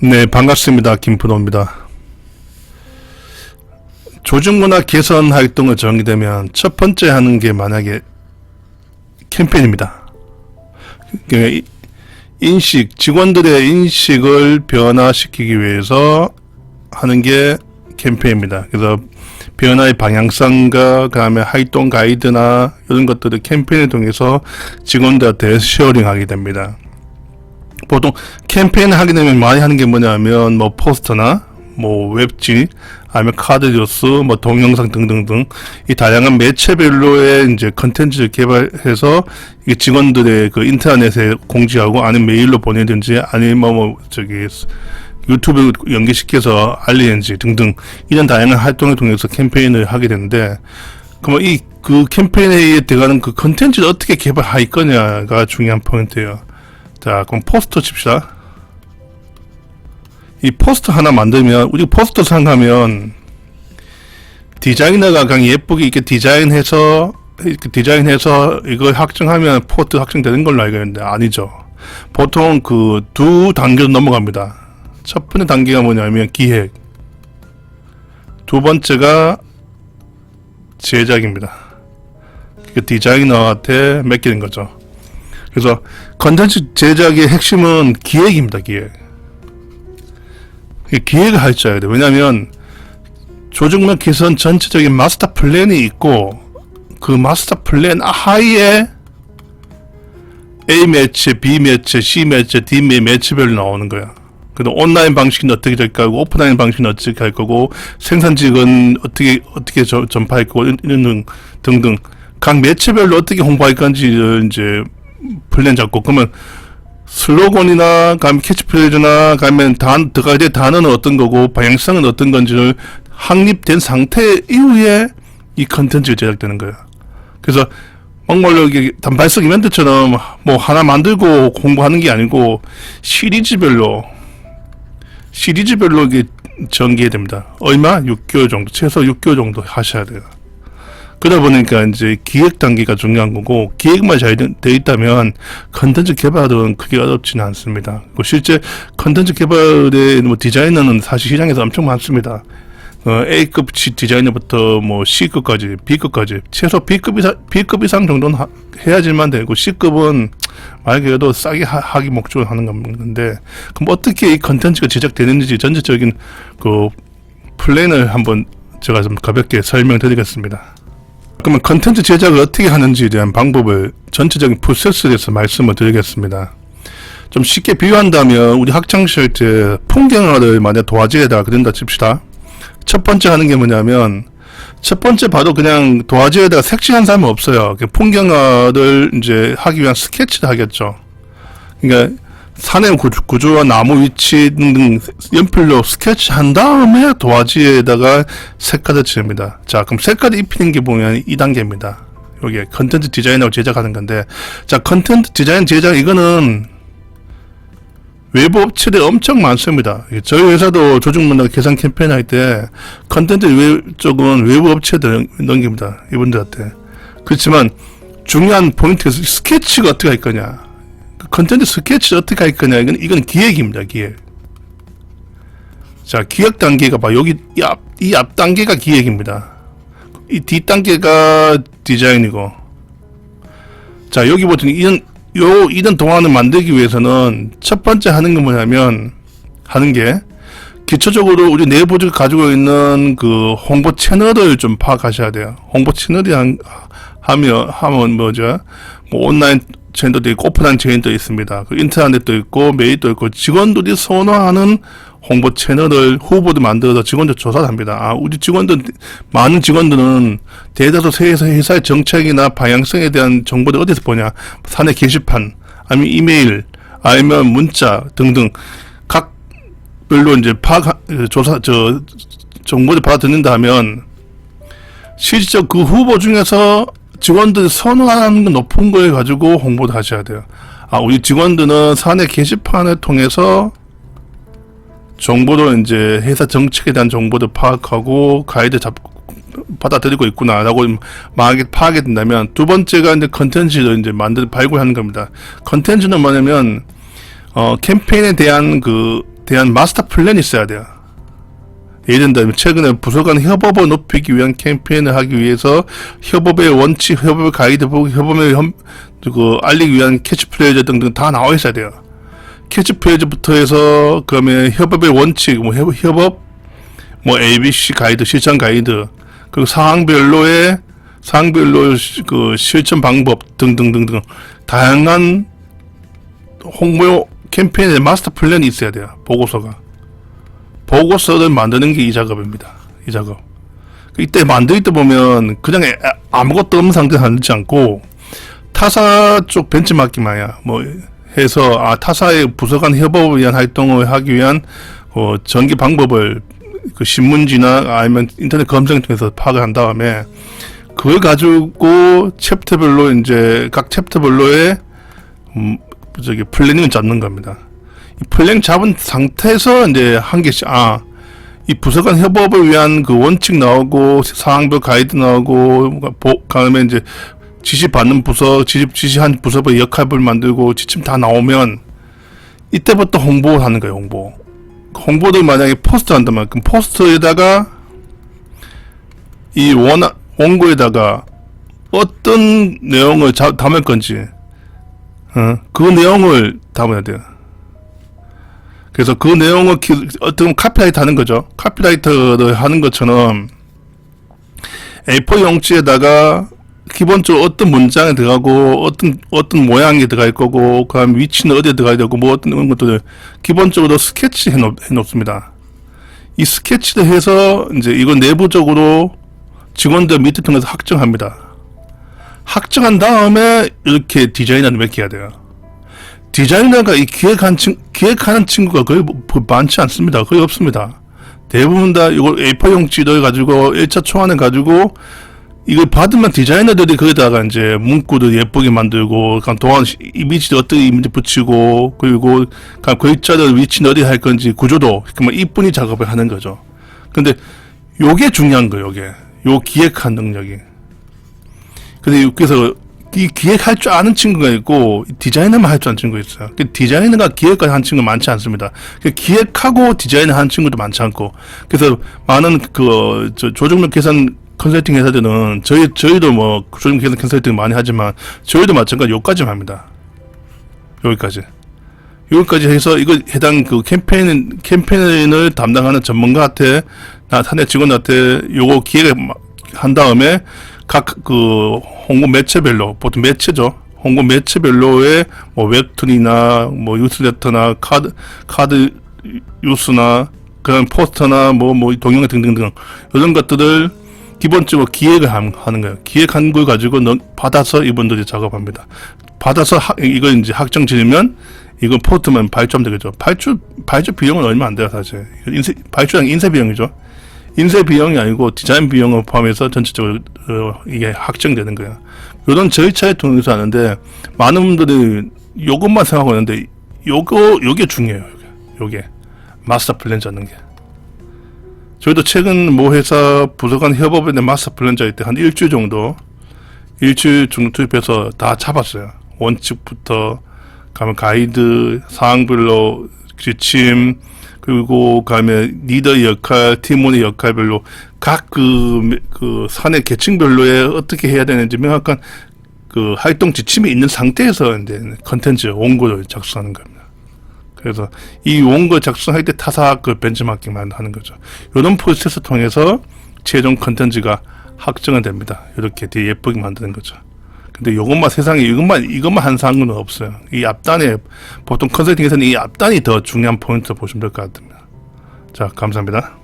네, 반갑습니다. 김프로입니다. 조직문화 개선 활동을 정의되면 첫 번째 하는 게 만약에 캠페인입니다. 직원들의 인식을 변화시키기 위해서 하는 게 캠페인입니다. 그래서 변화의 방향성과 그다음에 활동 가이드나 이런 것들을 캠페인을 통해서 직원들한테 쉐어링하게 됩니다. 보통 캠페인을 하게 되면 많이 하는 게 뭐냐면 뭐 포스터나 뭐 웹지 아니면 카드 뉴스 뭐 동영상 등등등 이 다양한 매체별로의 이제 컨텐츠를 개발해서 이 직원들의 그 인터넷에 공지하고 아니면 메일로 보내든지 아니면 뭐 저기 유튜브 연계시켜서 알리든지 등등 이런 다양한 활동을 통해서 캠페인을 하게 되는데 그러면 이 그 캠페인에 들어가는 그 컨텐츠를 어떻게 개발할 거냐가 중요한 포인트예요. 자, 그럼 포스터 칩시다. 이 포스터 하나 만들면, 우리 포스터 생각하면, 디자이너가 그냥 예쁘게 이렇게 디자인해서 이걸 확정하면 포스터 확정되는 걸로 알고 있는데, 아니죠. 보통 그 두 단계로 넘어갑니다. 첫 번째 단계가 뭐냐면 기획. 두 번째가 제작입니다. 그 디자이너한테 맡기는 거죠. 그래서 컨텐츠 제작의 핵심은 기획입니다. 기획을 할 줄 알아야 돼요. 왜냐하면 조직문화 개선 전체적인 마스터 플랜이 있고 그 마스터 플랜 하에 A 매체, B 매체, C 매체, D 매체별로 나오는 거야. 그래서 온라인 방식은 어떻게 될 거고 오프라인 방식은 어떻게 할 거고 생산직은 어떻게 전파할 거고 이런 등등 각 매체별로 어떻게 홍보할 건지를 이제 플랜 잡고 그러면 슬로건이나 가면 캐치프레이즈나 가면 들어가야 될 단어는 어떤 거고 방향성은 어떤 건지를 확립된 상태 이후에 이 컨텐츠가 제작되는 거예요. 그래서 막말로 이게 단발성 이벤트처럼 뭐 하나 만들고 공부하는 게 아니고 시리즈별로 이게 전개해야 됩니다. 얼마? 6개월 정도, 최소 6개월 정도 하셔야 돼요. 그러다 보니까 이제 기획 단계가 중요한 거고 기획만 잘 돼 있다면 컨텐츠 개발은 크게 어렵지는 않습니다. 실제 컨텐츠 개발의 뭐 디자이너는 사실 시장에서 엄청 많습니다. A급 디자이너부터 뭐 C급까지, B급까지 최소 B급 이상 정도는 해야지만 되고 C급은 말 그대로 싸게 하기 목적으로 하는 건데 그럼 어떻게 이 컨텐츠가 제작되는지 전체적인 그 플랜을 한번 제가 좀 가볍게 설명드리겠습니다. 그러면 컨텐츠 제작을 어떻게 하는지에 대한 방법을 전체적인 프로세스에 대해서 말씀을 드리겠습니다. 좀 쉽게 비유한다면 우리 학창시절 때 풍경화를 만약 도화지에다가 그린다 칩시다. 첫 번째 하는 게 뭐냐면 첫 번째 봐도 그냥 도화지에다가 색칠한 사람은 없어요. 풍경화를 이제 하기 위한 스케치를 하겠죠. 그러니까 산의 구조와 나무 위치 등등 연필로 스케치한 다음에 도화지에다가 색깔을 칠합니다. 자, 그럼 색깔을 입히는 게 보면 2단계입니다. 여기 컨텐츠 디자인하고 제작하는 건데, 자, 컨텐츠 디자인 제작 이거는 외부 업체들이 엄청 많습니다. 저희 회사도 조직문화 개선 캠페인 할 때 컨텐츠 쪽은 외부 업체들 넘깁니다. 이분들한테. 그렇지만 중요한 포인트가 스케치가 어떻게 할 거냐. 컨텐츠 스케치를 어떻게 할 거냐. 이건 기획입니다. 기획. 자, 기획 단계가 봐. 여기 이 앞 단계가 기획입니다. 이 뒷 단계가 디자인이고. 자, 여기 보시면 이런 동안을 만들기 위해서는 첫 번째 하는 게 뭐냐면 하는 게 기초적으로 우리 내부적으로 가지고 있는 그 홍보 채널을 좀 파악하셔야 돼요. 홍보 채널이 하면 뭐죠? 뭐 온라인 채널도 있고 오프라인 채널도 있습니다. 그 인터넷도 있고 메일도 있고 직원들이 선호하는 홍보 채널을 후보도 만들어서 직원들 조사를 합니다. 아, 우리 많은 직원들은 대다수 회사의 정책이나 방향성에 대한 정보를 어디서 보냐? 사내 게시판, 아니면 이메일, 아니면 문자 등등 각별로 이제 정보를 받아듣는다 하면 실질적 그 후보 중에서 직원들이 선호하는 높은 걸 가지고 홍보를 하셔야 돼요. 아, 우리 직원들은 사내 게시판을 통해서 정보도 이제 회사 정책에 대한 정보도 파악하고 가이드 받아들이고 있구나라고 파악이 된다면 두 번째가 이제 컨텐츠를 이제 발굴하는 겁니다. 컨텐츠는 뭐냐면 캠페인에 대한 대한 마스터 플랜이 있어야 돼요. 예를 들면 최근에 부서 간 협업을 높이기 위한 캠페인을 하기 위해서 협업의 원칙, 협업의 가이드북, 협업의 알리기 위한 캐치프레이즈 등등 다 나와 있어야 돼요. 캐치프레이즈부터 해서 그다음에 협업의 원칙, 뭐 협업, 뭐 ABC 가이드, 실천 가이드, 그리고 상황별로의 그 실천 방법 등등등등 다양한 홍보 캠페인의 마스터 플랜이 있어야 돼요. 보고서를 만드는 게 이 작업입니다. 이 작업. 이때 만들 때 보면 그냥 아무것도 없는 상태에서 만들지 않고 타사 쪽 벤치마킹이야. 뭐 해서 타사의 부서 간 협업을 위한 활동을 하기 위한 전개 방법을 그 신문지나 아니면 인터넷 검색을 통해서 파악을 한 다음에 그걸 가지고 챕터별로 이제 각 챕터별로의 플래닝을 잡는 겁니다. 이 플래닝 잡은 상태에서 이제 한 개씩 이 부서 간 협업을 위한 그 원칙 나오고 상황별 가이드 나오고 그다음에 이제 지시받는 부서 지시한 부서의 역할을 만들고 지침 다 나오면 이때부터 홍보를 하는 거예요. 홍보를 만약에 포스터 한다면 그럼 포스터에다가 이 원고에다가 어떤 내용을 담을 건지 그 내용을 담아야 돼요. 그래서 그 내용을 어떤 카피라이터 하는 거죠. 카피라이터를 하는 것처럼 A4 용지에다가 기본적으로 어떤 문장에 들어가고 어떤 모양이 들어갈 거고 그다음 위치는 어디에 들어가야 되고 뭐 어떤 것들을 기본적으로 스케치 해놓습니다. 이 스케치를 해서 이제 이거 내부적으로 직원들 밑에 통해서 확정합니다. 확정한 다음에 이렇게 디자이너를 맡겨야 돼요. 디자이너가 이 기획하는 친구가 거의 많지 않습니다. 거의 없습니다. 대부분 다 이걸 A4 용지를 가지고 1차 초안을 가지고 이걸 받으면 디자이너들이 거기다가 이제 문구도 예쁘게 만들고, 이미지도 어떤 이미지 붙이고, 그리고 글자들 위치는 어디 할 건지 구조도 이쁜이 작업을 하는 거죠. 근데 요게 중요한 거예요. 요 기획한 능력이. 근데 그래서 이 기획할 줄 아는 친구가 있고 디자이너만 할 줄 아는 친구가 있어요. 디자이너가 기획까지 하는 친구가 많지 않습니다. 기획하고 디자이너 하는 친구도 많지 않고, 그래서 많은 조정력 계산 컨설팅 회사들은 저희도 뭐 조정력 계산 컨설팅 많이 하지만 저희도 마찬가지 요까지만 합니다. 여기까지 해서 이거 해당 그 캠페인을 담당하는 전문가한테 사내 직원한테 요거 기획을 한 다음에 각 그 홍보 매체별로, 보통 매체죠. 홍보 매체별로의 뭐 웹툰이나 뭐 뉴스레터나 카드 뉴스나 그런 포스터나 뭐 동영상 등등등 이런 것들을 기본적으로 기획을 하는 거예요. 기획한 걸 가지고 받아서 이분들이 작업합니다. 받아서 이거 이제 확정 지으면 이건 포스트만 발주하면 되겠죠. 발주 비용은 얼마 안 돼요, 사실. 발주량 인쇄 비용이죠. 인쇄 비용이 아니고 디자인 비용을 포함해서 전체적으로 이게 확정되는 거예요. 이런 절차에 통해서 하는데 많은 분들이 요것만 생각하고 있는데 요게 중요해요. 요게 마스터 플랜 잡는 게. 저희도 최근 모 회사 부서 간 협업에 대한 마스터 플랜 잡을 때 한 일주일 정도 투입해서 다 잡았어요. 원칙부터 가면 가이드, 사항별로 지침, 그리고 가면 리더의 역할, 팀원의 역할별로 각 그 사내 계층별로에 어떻게 해야 되는지 명확한 그 활동 지침이 있는 상태에서 이제 컨텐츠 원고를 작성하는 겁니다. 그래서 이 원고 작성할 때 타사 그 벤치마킹만 하는 거죠. 이런 프로세스 통해서 최종 컨텐츠가 확정은 됩니다. 이렇게 되게 예쁘게 만드는 거죠. 근데 세상에 이것만 한 사람은 없어요. 이 앞단에, 보통 컨설팅에서는 이 앞단이 더 중요한 포인트 보시면 될 것 같습니다. 자, 감사합니다.